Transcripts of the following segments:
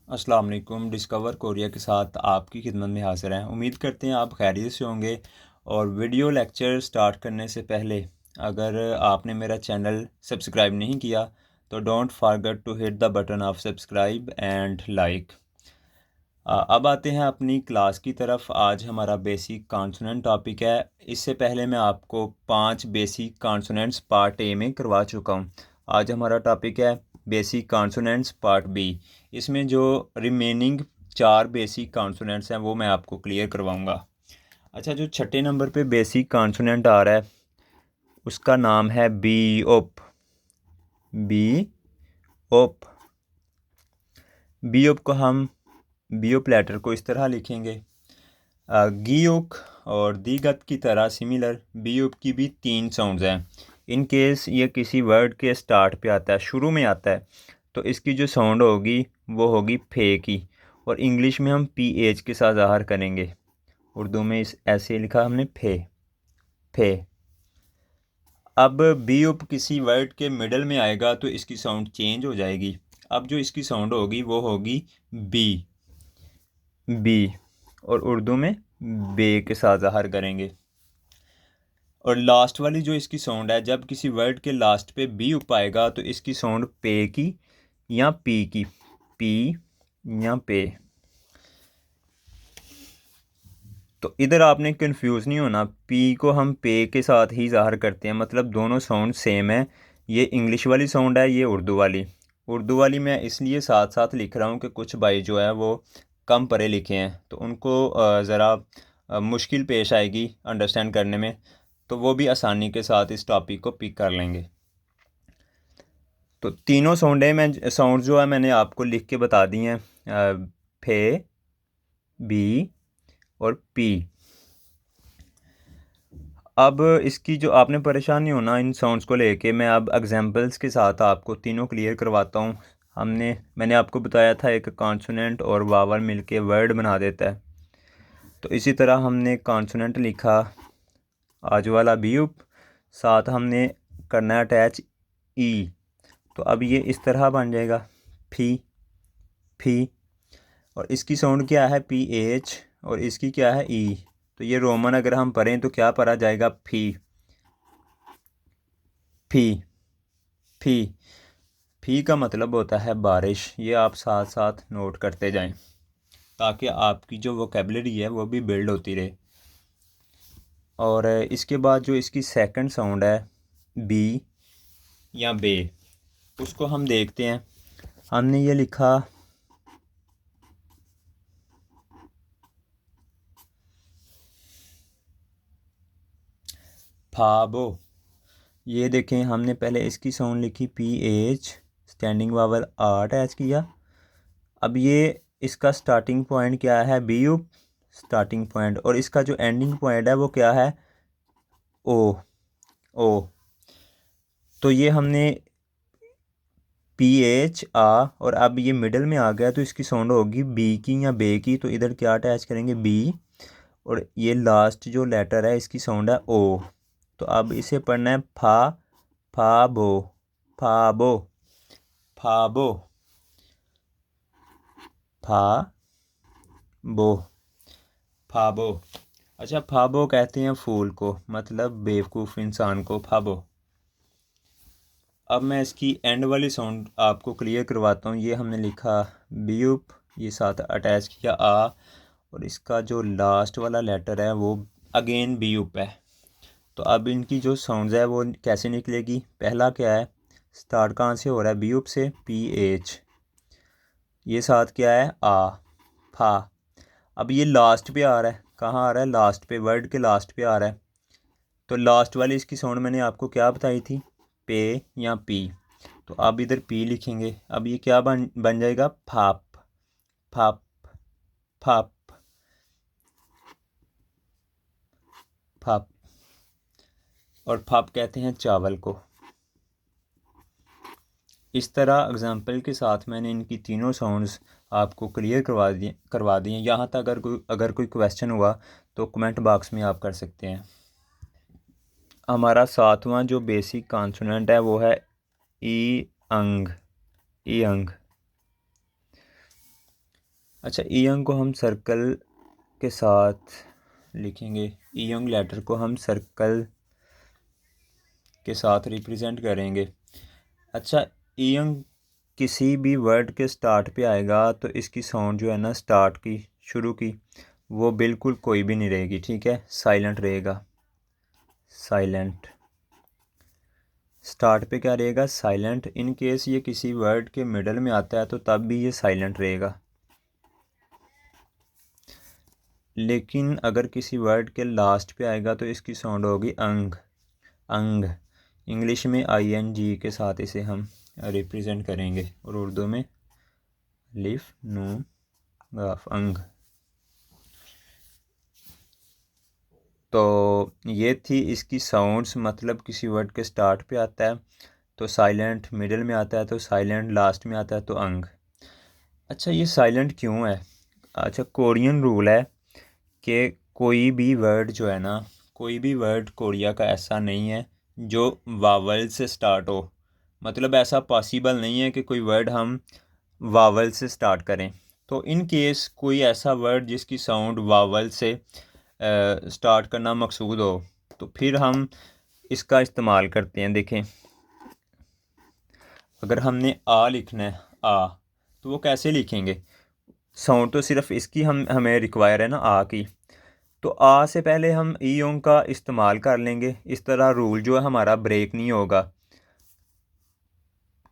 अस्सलाम वालेकुम। Discover Korea के साथ आपकी खिदमत में हाज़िर हैं। उम्मीद करते हैं आप खैरियत से होंगे। और वीडियो लेक्चर स्टार्ट करने से पहले अगर आपने मेरा चैनल सब्सक्राइब नहीं किया तो don't forget to hit the button of subscribe and like. अब आते हैं अपनी क्लास की तरफ। आज हमारा बेसिक कॉन्सोनेंट टॉपिक है। इससे पहले मैं आपको 5 बेसिक कॉन्सोनेंट्स पार्ट ए में करवा चुका हूँ। आज हमारा टॉपिक है बेसिक कॉन्सोनेंट्स पार्ट बी। इसमें जो रिमेनिंग 4 बेसिक कॉन्सोनेंट्स हैं वो मैं आपको क्लियर करवाऊँगा। अच्छा, जो छठे नंबर पे बेसिक कॉन्सोनेंट आ रहा है उसका नाम है बी ओप। बी ओप बी ओप को हम बीओप लेटर को इस तरह लिखेंगे। गीयुक और दीगत की तरह सिमिलर बीयुप की भी 3 साउंड्स हैं। इन केस ये किसी वर्ड के स्टार्ट पे आता है, शुरू में आता है, तो इसकी जो साउंड होगी वो होगी फे की। और इंग्लिश में हम पी एच के साथ ज़ाहिर करेंगे। उर्दू में इस ऐसे लिखा हमने फे फे। अब बीयुप किसी वर्ड के मिडल में आएगा तो इसकी साउंड चेंज हो जाएगी। अब जो इसकी साउंड होगी वो होगी बी बी और उर्दू में बे के साथ ज़ाहिर करेंगे। और लास्ट वाली जो इसकी साउंड है, जब किसी वर्ड के लास्ट पे बी उप आएगा तो इसकी साउंड पे की या पी की। पी या पे। तो इधर आपने कंफ्यूज नहीं होना, पी को हम पे के साथ ही ज़ाहिर करते हैं, मतलब दोनों साउंड सेम है। ये इंग्लिश वाली साउंड है, ये उर्दू वाली। उर्दू वाली मैं इसलिए साथ साथ लिख रहा हूँ कि कुछ भाई जो है वो कम पढ़े लिखे हैं तो उनको ज़रा मुश्किल पेश आएगी अंडरस्टैंड करने में, तो वो भी आसानी के साथ इस टॉपिक को पिक कर लेंगे। तो तीनों साउंड जो है मैंने आपको लिख के बता दी हैं, फे, बी और पी। अब इसकी जो आपने परेशानी होना इन साउंड्स को लेके, मैं अब एग्जांपल्स के साथ आपको तीनों क्लियर करवाता हूँ। मैंने आपको बताया था एक कॉन्सोनेंट और वावल मिलके वर्ड बना देता है। तो इसी तरह हमने कॉन्सोनेंट लिखा आज वाला बीयुप, साथ हमने करना है अटैच ई। तो अब ये इस तरह बन जाएगा फी फी। और इसकी साउंड क्या है पी एच और इसकी क्या है ई। तो ये रोमन अगर हम पढ़ें तो क्या पढ़ा जाएगा फी फी फी। फी का मतलब होता है बारिश। ये आप साथ साथ नोट करते जाएं ताकि आपकी जो वोकेबलरी है वो भी बिल्ड होती रहे। और इसके बाद जो इसकी सेकंड साउंड है बी या बे, उसको हम देखते हैं। हमने ये लिखा फाबो। ये देखें, हमने पहले इसकी साउंड लिखी पी एच, स्टैंडिंग वावल आ अटैच किया। अब ये इसका स्टार्टिंग पॉइंट क्या है बी यू स्टार्टिंग पॉइंट, और इसका जो एंडिंग पॉइंट है वो क्या है ओ ओ। तो ये हमने पी एच आ और अब ये मिडल में आ गया तो इसकी साउंड होगी बी की या बे की। तो इधर क्या अटैच करेंगे बी, और ये लास्ट जो लेटर है इसकी साउंड है ओ। तो अब इसे पढ़ना है फा फाबो फाबो फाबो फाबो फाबो। अच्छा, फाबो कहते हैं फूल को, मतलब बेवकूफ़ इंसान को फाबो। अब मैं इसकी एंड वाली साउंड आपको क्लियर करवाता हूँ। ये हमने लिखा बीयूप, ये साथ अटैच किया आ, और इसका जो लास्ट वाला लेटर है वो अगेन बीयूप है। तो अब इनकी जो साउंड्स है वो कैसे निकलेगी। पहला क्या है, स्टार्ट कहाँ से हो रहा है बीयूप से, पी एच। ये साथ क्या है आ फा। अब ये लास्ट पे आ रहा है, कहाँ आ रहा है लास्ट पे, वर्ड के लास्ट पे आ रहा है। तो लास्ट वाली इसकी साउंड मैंने आपको क्या बताई थी, पे या पी। तो अब इधर पी लिखेंगे। अब ये क्या बन जाएगा फाप फाप फाप फाप। और फाप कहते हैं चावल को। इस तरह एग्जाम्पल के साथ मैंने इनकी तीनों साउंड्स आपको क्लियर करवा दिए। यहाँ तक अगर कोई क्वेश्चन हुआ तो कमेंट बॉक्स में आप कर सकते हैं। हमारा सातवां जो बेसिक कॉन्सोनेंट है वो है ई अंग। ई अंग। अच्छा, ईयंग को हम सर्कल के साथ लिखेंगे, ईयंग लेटर को हम सर्कल के साथ रिप्रेजेंट करेंगे। अच्छा, ईयंग किसी भी वर्ड के स्टार्ट पे आएगा तो इसकी साउंड जो है ना, स्टार्ट की, शुरू की, वो बिल्कुल कोई भी नहीं रहेगी, ठीक है, साइलेंट रहेगा, साइलेंट। स्टार्ट पे क्या रहेगा, साइलेंट। इन केस ये किसी वर्ड के मिडल में आता है तो तब भी ये साइलेंट रहेगा। लेकिन अगर किसी वर्ड के लास्ट पे आएगा तो इसकी साउंड होगी अंग, अंग। इंग्लिश में ING के साथ इसे हम रिप्रेजेंट करेंगे और उर्दू में लिफ नून गाफ, अंग। तो ये थी इसकी साउंड्स, मतलब किसी वर्ड के स्टार्ट पे आता है तो साइलेंट, मिडिल में आता है तो साइलेंट, लास्ट में आता है तो अंग। अच्छा, ये साइलेंट क्यों है? अच्छा, कोरियन रूल है कि कोई भी वर्ड जो है ना, कोई भी वर्ड कोरिया का ऐसा नहीं है जो वावल से स्टार्ट हो। मतलब ऐसा पॉसिबल नहीं है कि कोई वर्ड हम वावल से स्टार्ट करें। तो इन केस कोई ऐसा वर्ड जिसकी साउंड वावल से स्टार्ट करना मकसूद हो तो फिर हम इसका इस्तेमाल करते हैं। देखें, अगर हमने आ लिखना है, आ, तो वो कैसे लिखेंगे? साउंड तो सिर्फ इसकी हमें रिक्वायर है ना, आ की। तो आ से पहले हम ई ओंग का इस्तेमाल कर लेंगे। इस तरह रूल जो है हमारा ब्रेक नहीं होगा,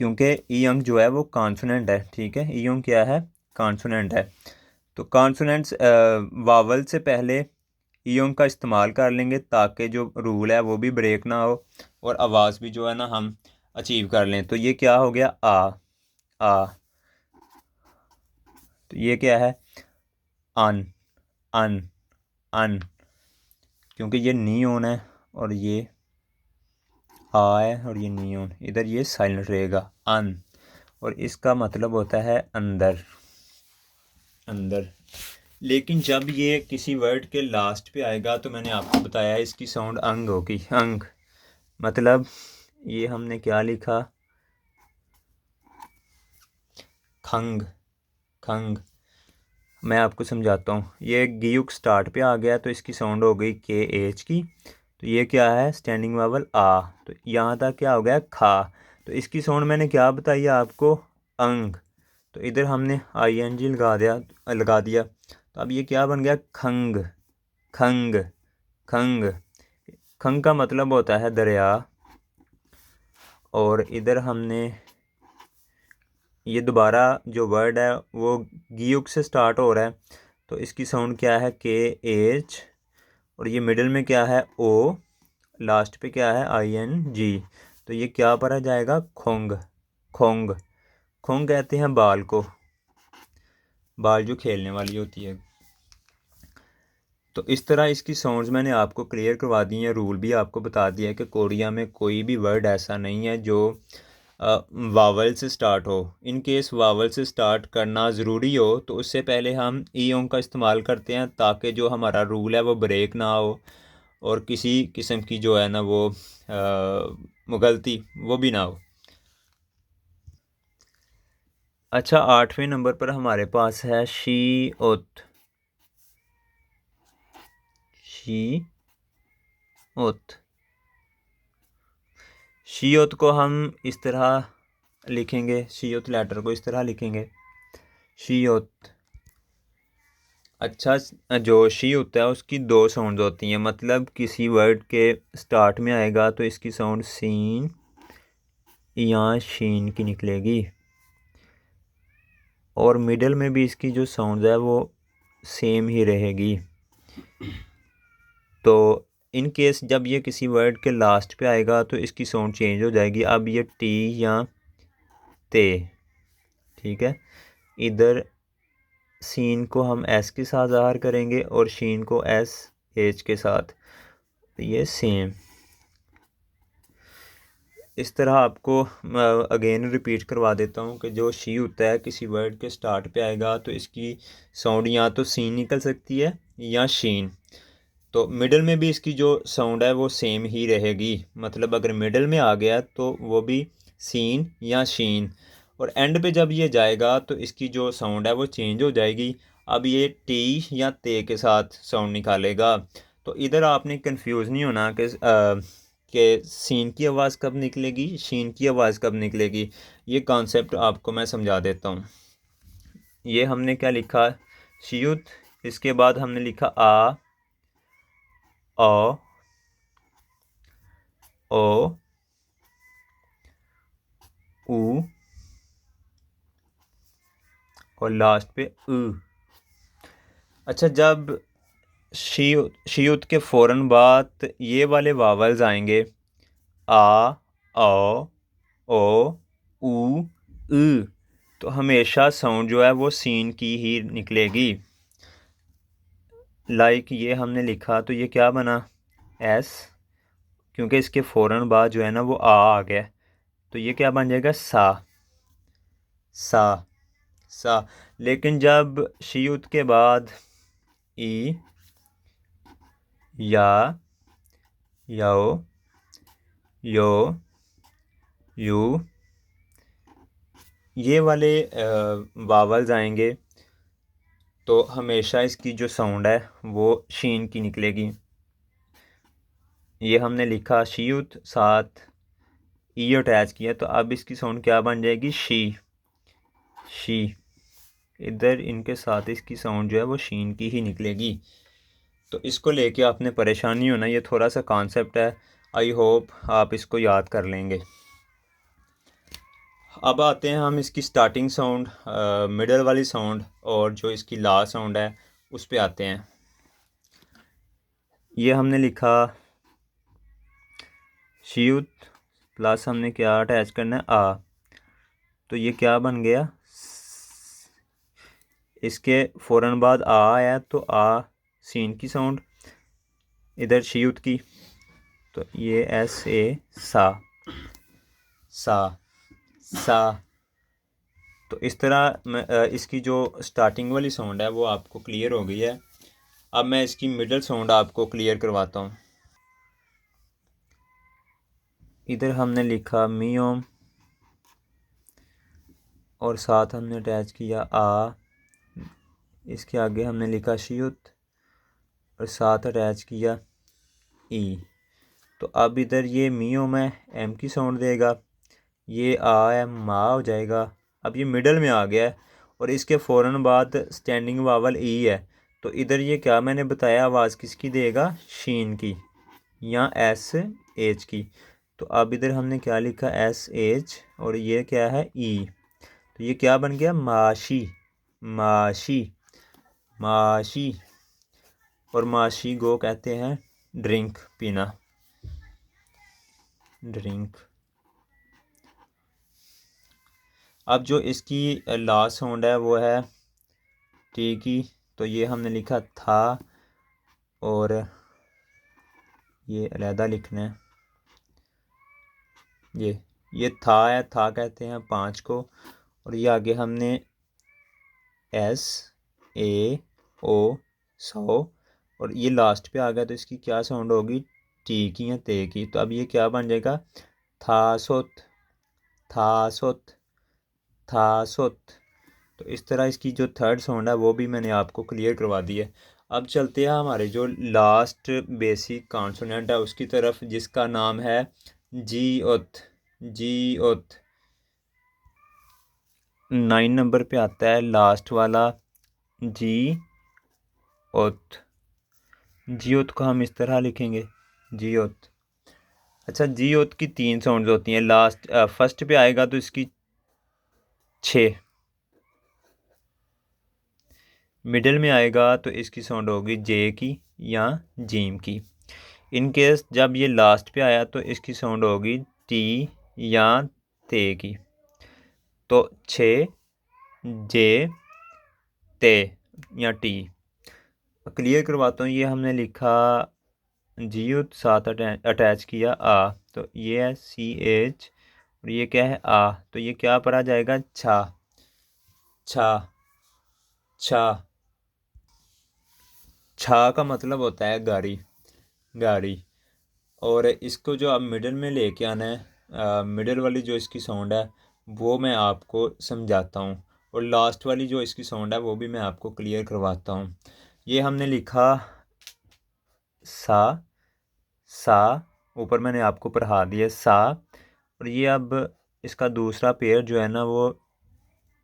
क्योंकि ई ओंग जो है वो कॉन्सोनेंट है, ठीक है। ई ओंग क्या है? कॉन्सोनेंट है। तो कॉन्सोनेंट्स वावल से पहले ई ओंग का इस्तेमाल कर लेंगे ताकि जो रूल है वो भी ब्रेक ना हो और आवाज़ भी जो है ना हम अचीव कर लें। तो ये क्या हो गया? आ। तो ये क्या है? अन, अन, अन। क्योंकि ये नी ओन है और ये आ है और ये नी ओन, इधर ये साइलेंट रहेगा, अन। और इसका मतलब होता है अंदर, अंदर। लेकिन जब ये किसी वर्ड के लास्ट पे आएगा तो मैंने आपको बताया इसकी साउंड अंग होगी, अंग। मतलब ये हमने क्या लिखा? खंग, खंग। मैं आपको समझाता हूँ। ये गियुक स्टार्ट पे आ गया तो इसकी साउंड हो गई KH की। तो ये क्या है? स्टैंडिंग वावल आ। तो यहाँ तक क्या हो गया? खा। तो इसकी साउंड मैंने क्या बताई आपको? अंग। तो इधर हमने ING लगा दिया। तो अब ये क्या बन गया? खंग, खंग, खंग। खंग का मतलब होता है दरिया। और इधर हमने ये दोबारा जो वर्ड है वो गियुक से स्टार्ट हो रहा है तो इसकी साउंड क्या है? KH। और ये मिडिल में क्या है? O। लास्ट पे क्या है? ING। तो ये क्या पढ़ा जाएगा? खोंग, खोंग। खोंग कहते हैं बाल को, बाल जो खेलने वाली होती है। तो इस तरह इसकी साउंड्स मैंने आपको क्लियर करवा दी हैं। रूल भी आपको बता दिया है कि कोरिया में कोई भी वर्ड ऐसा नहीं है जो वावल से स्टार्ट हो। इन केस वावल से स्टार्ट करना ज़रूरी हो तो उससे पहले हम ई ओंग का इस्तेमाल करते हैं ताकि जो हमारा रूल है वो ब्रेक ना हो और किसी किस्म की जो है ना वो गलती वो भी ना हो। अच्छा, 8वें नंबर पर हमारे पास है शी ओत, शी ओत। शीयत को हम इस तरह लिखेंगे, शीयत लेटर को इस तरह लिखेंगे, शीयत। अच्छा, जो शी होता है उसकी दो साउंड होती हैं। मतलब किसी वर्ड के स्टार्ट में आएगा तो इसकी साउंड सीन या शीन की निकलेगी और मिडल में भी इसकी जो साउंड है वो सेम ही रहेगी। तो इन केस जब ये किसी वर्ड के लास्ट पे आएगा तो इसकी साउंड चेंज हो जाएगी। अब ये टी या ते, ठीक है। इधर सीन को हम एस के साथ ज़ाहिर करेंगे और शीन को SH के साथ। तो ये सेम। इस तरह आपको अगेन रिपीट करवा देता हूँ कि जो शी होता है किसी वर्ड के स्टार्ट पे आएगा तो इसकी साउंड या तो सीन निकल सकती है या शीन। तो मिडल में भी इसकी जो साउंड है वो सेम ही रहेगी। मतलब अगर मिडल में आ गया तो वो भी सीन या शीन। और एंड पे जब ये जाएगा तो इसकी जो साउंड है वो चेंज हो जाएगी। अब ये टी या ते के साथ साउंड निकालेगा। तो इधर आपने कंफ्यूज नहीं होना कि सीन की आवाज़ कब निकलेगी, शीन की आवाज़ कब निकलेगी। ये कॉन्सेप्ट आपको मैं समझा देता हूँ। ये हमने क्या लिखा, शियुत, इसके बाद हमने लिखा आ, ओ, ऊ और लास्ट पे उ। अच्छा, जब शियुत के फ़ौरन बाद ये वाले वावल्स आएंगे, आ, ओ, ऊ, उ, तो हमेशा साउंड जो है वो सीन की ही निकलेगी। लाइक ये हमने लिखा तो ये क्या बना, एस, क्योंकि इसके फ़ौरन बाद जो है ना वो आ गया, तो ये क्या बन जाएगा, सा, सा, सा। लेकिन जब शियुत के बाद ई, या, यो, यो, यू, ये वाले वावल्स आएंगे तो हमेशा इसकी जो साउंड है वो शीन की निकलेगी। ये हमने लिखा शियुत, साथ ई अटैच किया, तो अब इसकी साउंड क्या बन जाएगी, शी, शी। इधर इनके साथ इसकी साउंड जो है वो शीन की ही निकलेगी। तो इसको लेके आपने परेशानी होना, ये थोड़ा सा कॉन्सेप्ट है, आई होप आप इसको याद कर लेंगे। अब आते हैं हम इसकी स्टार्टिंग साउंड, मिडल वाली साउंड और जो इसकी लास्ट साउंड है उस पे आते हैं। ये हमने लिखा शियुत प्लस हमने क्या अटैच करना है, आ, तो ये क्या बन गया, इसके फ़ौरन बाद आ आया तो आ सीन की साउंड, इधर शियुत की, तो ये एस ए, सा, सा, सा। तो इस तरह इसकी जो स्टार्टिंग वाली साउंड है वो आपको क्लियर हो गई है। अब मैं इसकी मिडल साउंड आपको क्लियर करवाता हूँ। इधर हमने लिखा मियोम और साथ हमने अटैच किया आ, इसके आगे हमने लिखा शियुत और साथ अटैच किया ई। तो अब इधर ये मियोम है, एम की साउंड देगा, ये आ है, मा हो जाएगा। अब ये मिडल में आ गया है और इसके फ़ौरन बाद स्टैंडिंग वावल ई है, तो इधर ये क्या मैंने बताया, आवाज़ किसकी देगा, शीन की या एस एच की। तो अब इधर हमने क्या लिखा, एस एच और ये क्या है, ई, तो ये क्या बन गया, माशी, माशी, माशी। और माशी को कहते हैं ड्रिंक, पीना, ड्रिंक। अब जो इसकी लास्ट साउंड है वो है टी की, तो ये हमने लिखा था और ये अलहदा लिखना है, ये था है, था कहते हैं पाँच को, और ये आगे हमने एस ए ओ, सौ, और ये लास्ट पे आ गया तो इसकी क्या साउंड होगी, टी की या ते की। तो अब ये क्या बन जाएगा, था सोत, था सोत, था सोत। तो इस तरह इसकी जो थर्ड साउंड है वो भी मैंने आपको क्लियर करवा दी है। अब चलते हैं हमारे जो लास्ट बेसिक कॉन्सोनेंट है उसकी तरफ, जिसका नाम है जी ओथ, जी ओथ। 9 नंबर पे आता है लास्ट वाला जी ओथ। जी ओथ को हम इस तरह लिखेंगे, जी ओथ। अच्छा, जी ओथ की 3 साउंड्स होती हैं, लास्ट फर्स्ट पे आएगा तो इसकी 6, मिडिल में आएगा तो इसकी साउंड होगी जे की या जीम की। इन केस जब ये लास्ट पे आया तो इसकी साउंड होगी टी या ते की। तो 6 जे ते या टी। क्लियर करवाता हूँ, ये हमने लिखा जीयुत, साथ अटैच किया आ, तो ये है सी एच और ये क्या है आ, तो ये क्या पढ़ा जाएगा, छा, छा, छा। छा का मतलब होता है गाड़ी, गाड़ी। और इसको जो आप मिडिल में लेके आना है, मिडिल वाली जो इसकी साउंड है वो मैं आपको समझाता हूँ, और लास्ट वाली जो इसकी साउंड है वो भी मैं आपको क्लियर करवाता हूँ। ये हमने लिखा सा, सा, ऊपर मैंने आपको पढ़ा दिया सा, और ये अब इसका दूसरा पेयर जो है ना वो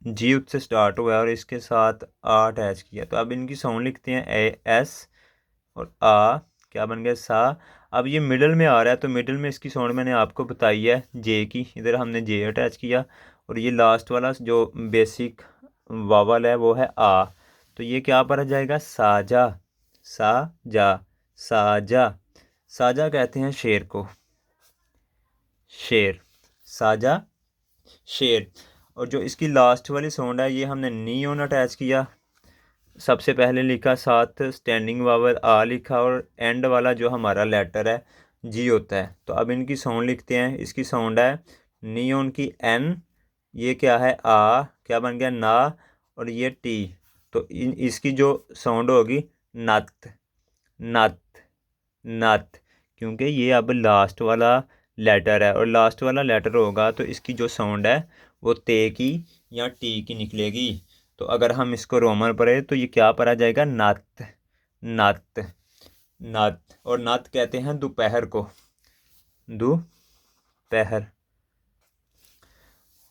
जी से स्टार्ट हुआ है और इसके साथ आ अटैच किया। तो अब इनकी साउंड लिखते हैं ए एस और आ, क्या बन गया सा। अब ये मिडल में आ रहा है, तो मिडल में इसकी साउंड मैंने आपको बताई है जे की, इधर हमने जे अटैच किया, और ये लास्ट वाला जो बेसिक वावल है वो है आ। तो ये क्या पढ़ा जाएगा, साजा, साजा, साजा। साजा कहते हैं शेर को, शेर, साजा, शेर। और जो इसकी लास्ट वाली साउंड है ये हमने नी ऑन अटैच किया, सबसे पहले लिखा, साथ स्टैंडिंग वावल आ लिखा, और एंड वाला जो हमारा लेटर है जी होता है। तो अब इनकी साउंड लिखते हैं। इसकी साउंड है नी ऑन की एन, ये क्या है आ, क्या बन गया ना, और ये टी। तो इसकी जो साउंड होगी नत, नत, नत, क्योंकि ये अब लास्ट वाला लेटर है, और लास्ट वाला लेटर होगा तो इसकी जो साउंड है वो ते की या टी की निकलेगी। तो अगर हम इसको रोमन पढ़े तो ये क्या पढ़ा जाएगा, नत, नत, नत। और नत कहते हैं दोपहर को, दोपहर।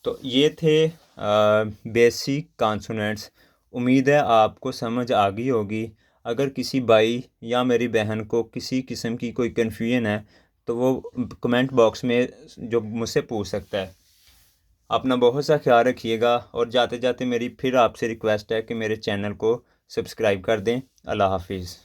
तो ये थे बेसिक कॉन्सोनेंट्स। उम्मीद है आपको समझ आ गई होगी। अगर किसी भाई या मेरी बहन को किसी किस्म की कोई कन्फ्यूजन है तो वो कमेंट बॉक्स में जो मुझसे पूछ सकता है। अपना बहुत सा ख्याल रखिएगा, और जाते जाते मेरी फिर आपसे रिक्वेस्ट है कि मेरे चैनल को सब्सक्राइब कर दें। अल्लाह हाफिज़।